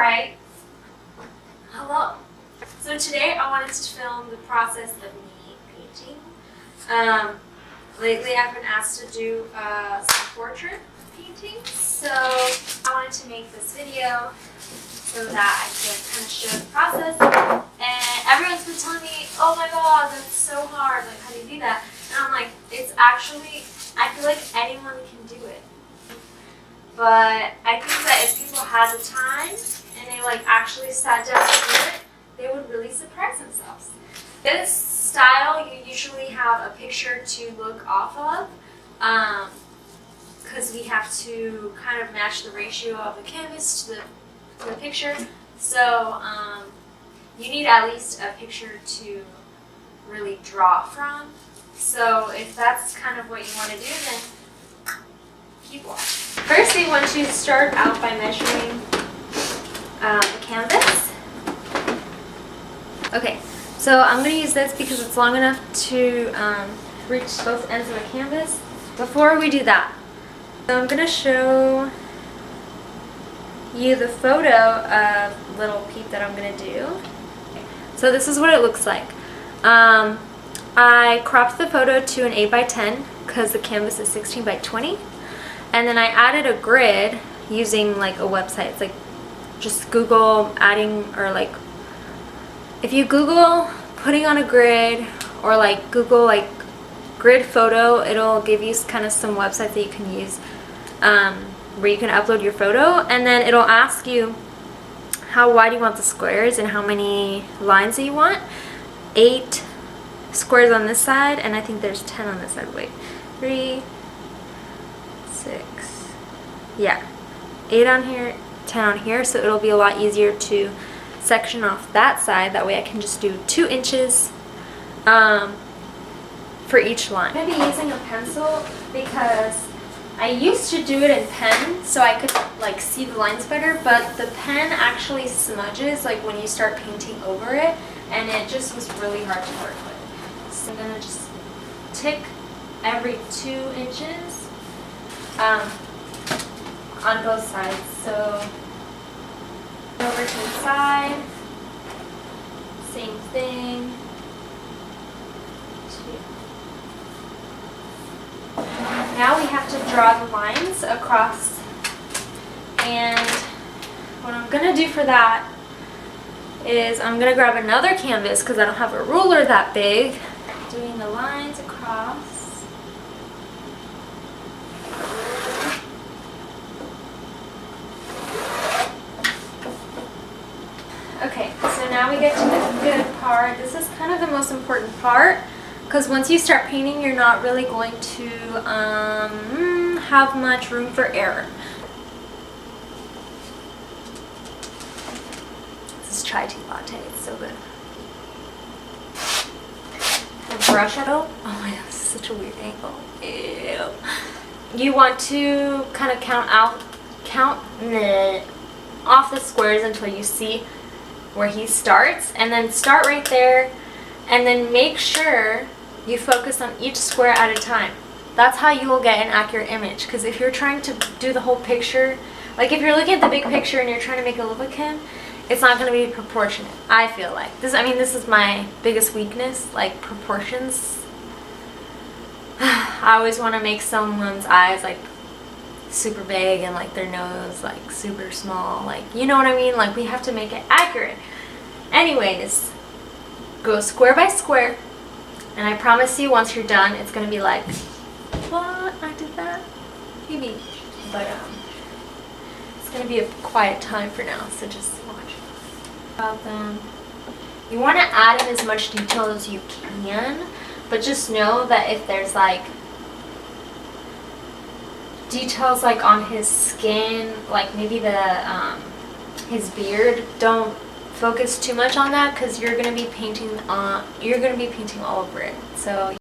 Alright, hello. So today I wanted to film the process of me painting. Lately I've been asked to do some portrait paintings, so I wanted to make this video so that I could kind of show the process. And everyone's been telling me, oh my god, that's so hard, like how do you do that? And I'm like, it's actually, I feel like anyone can do it. But I think that if people had the time and they like actually sat down to do it, they would really surprise themselves. This style, you usually have a picture to look off of, because we have to kind of match the ratio of the canvas to the picture. So you need at least a picture to really draw from. So if that's kind of what you want to do, then keep watching. First, they want you to start out by measuring the canvas. Okay, so I'm going to use this because it's long enough to reach both ends of the canvas. Before we do that, so I'm going to show you the photo of Little Peep that I'm going to do. Okay. So this is what it looks like. I cropped the photo to an 8x10 because the canvas is 16x20. And then I added a grid using like a website. It's like just Google adding, or like if you Google putting on a grid, or like Google like grid photo, it'll give you kind of some websites that you can use where you can upload your photo, and then it'll ask you how wide you want the squares and how many lines that you want. 8 squares on this side, and I think there's 10 on this side. Wait, 3, 6, yeah, 8 on here, 10 on here, so it'll be a lot easier to section off that side. That way I can just do 2 inches for each line. I'm going to be using a pencil because I used to do it in pen so I could like see the lines better, but the pen actually smudges like when you start painting over it, and it just was really hard to work with. So I'm going to just tick every 2 inches on both sides. So over to the side, same thing. 2. Now we have to draw the lines across, and what I'm gonna do for that is I'm gonna grab another canvas because I don't have a ruler that big. Doing the lines across. Okay, so now we get to the good part. This is kind of the most important part, because once you start painting, you're not really going to have much room for error. This is chai tea latte. It's so good. The brush angle. Oh my god, this is such a weird angle. Ew. You want to kind of count off the squares until you see where he starts, and then start right there, and then make sure you focus on each square at a time. That's how you will get an accurate image, because if you're trying to do the whole picture, like if you're looking at the big picture and you're trying to make it look like him, it's not going to be proportionate. I feel like this, I mean, this is my biggest weakness, like proportions. I always want to make someone's eyes like super big and like their nose like super small, like, you know what I mean? Like we have to make it accurate. Anyways, go square by square, and I promise you once you're done it's gonna be like, what, I did that? Maybe. But it's gonna be a quiet time for now, so just watch. About them, you want to add in as much detail as you can, but just know that if there's like details like on his skin, like maybe the his beard, don't focus too much on that, because you're gonna be painting all over it. So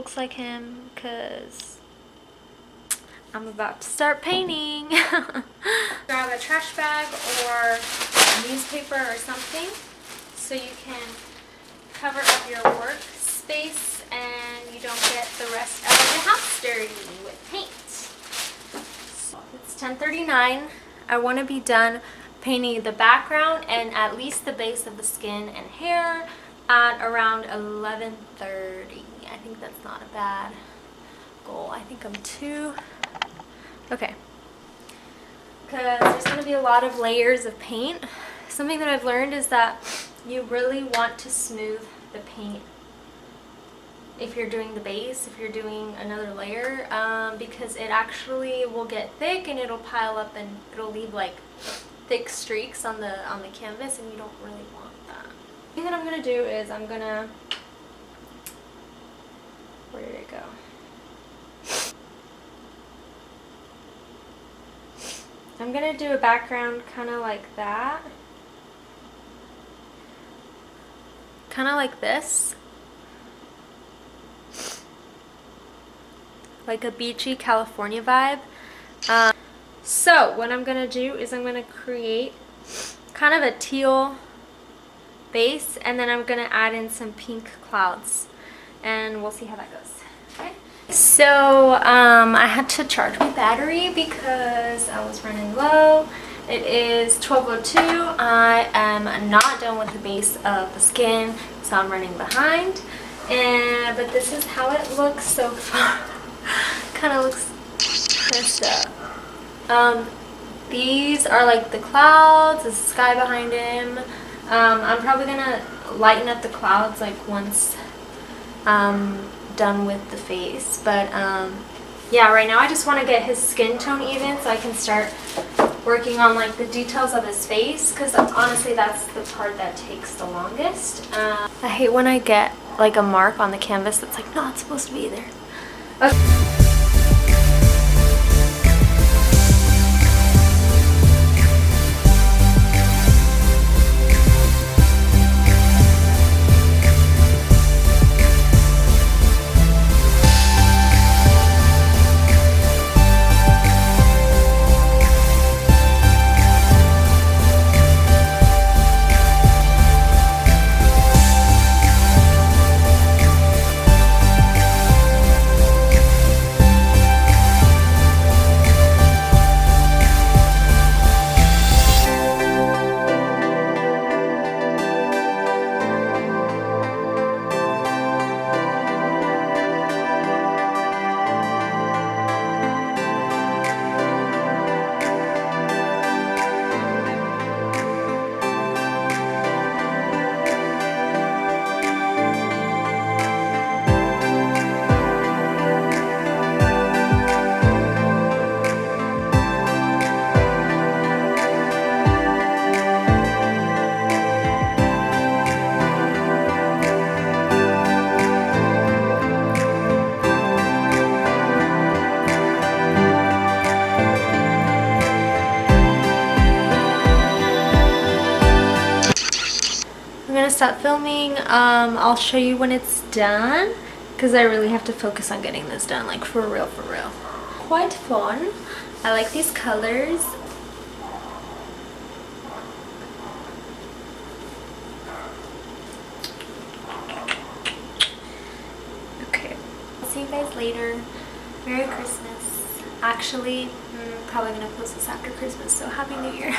looks like him because I'm about to start painting. Grab a trash bag or a newspaper or something so you can cover up your workspace and you don't get the rest of the house dirty with paint. So it's 10:39. I want to be done painting the background and at least the base of the skin and hair at around 11:30. I think that's not a bad goal. I think I'm too... Okay. Because there's going to be a lot of layers of paint. Something that I've learned is that you really want to smooth the paint if you're doing the base, if you're doing another layer, because it actually will get thick and it'll pile up and it'll leave like thick streaks on the canvas, and you don't really want that. The thing that I'm gonna do is I'm gonna, where did it go? I'm gonna do a background kind of like that, kind of like this. Like a beachy California vibe. So what I'm going to do is I'm going to create kind of a teal base, and then I'm going to add in some pink clouds, and we'll see how that goes. Okay. So I had to charge my battery because I was running low. It is 12:02. I am not done with the base of the skin, so I'm running behind. But this is how it looks so far. Kind of looks messed up. These are like the clouds, the sky behind him. I'm probably gonna lighten up the clouds like once I'm done with the face. But yeah, right now I just want to get his skin tone even so I can start working on like the details of his face, because honestly that's the part that takes the longest. I hate when I get like a mark on the canvas that's like not supposed to be there. Okay. Stop filming. I'll show you when it's done, because I really have to focus on getting this done, like for real, for real. Quite fun. I like these colors. Okay, I'll see you guys later. Merry Christmas. Actually, I'm probably gonna post this after Christmas, so Happy New Year.